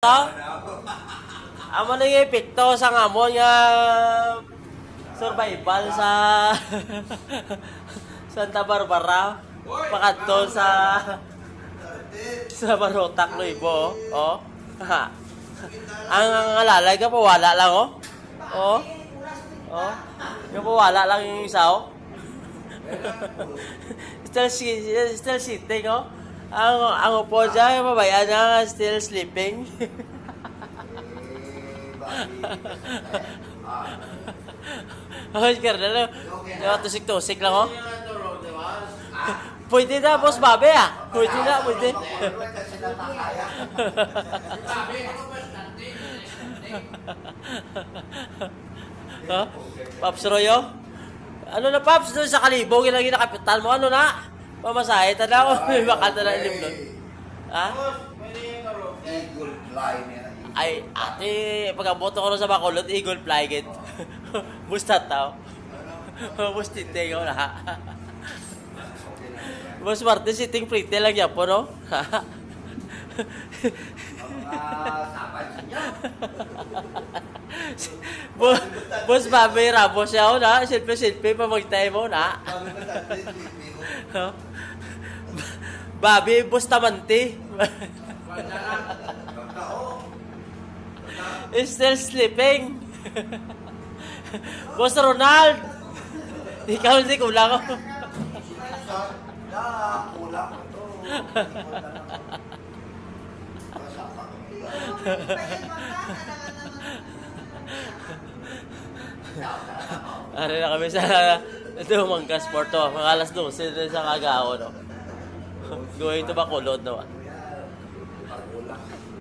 Amo na yung epekto sa ngamon nga survival sa Santa Barbara pakadto sa Barotac Nuevo oh. Ang alalay ka wala lang oh. Oh. Oh. Yung wala lang yung isa oh. still sitting oh. Ang upo dyan, yung babayan niya still sleeping. Ay, karnal, tusik-tusik lang, oh. Pwede na, boss Babe, ah. Pwede na, pwede. Huh? Paps Royo? Ano na, Paps? Doon sa Kalibog, yung lagi nakapital mo, ano na? Pamasahe, tanda ko, may bakal na ilim doon. Ha? Eagle fly niya. Ay, ate, pagkaboto ko sa Bacolod, eagle fly git. Busta tao. Bustin tayo na. Boss Martin, sitting pretty lang yan po, no? Boss Babe, rabo siya, na? Silpe-silpe pa magtayo mo, na? Babi, Bustamante. Still sleeping. Boss Ronald. Ikaw hindi kulang ako. Kulang ito. Ari na kami sa Dumanggas Porto. Mga alas 12 sa kagao, no? Going to Bacolod, no?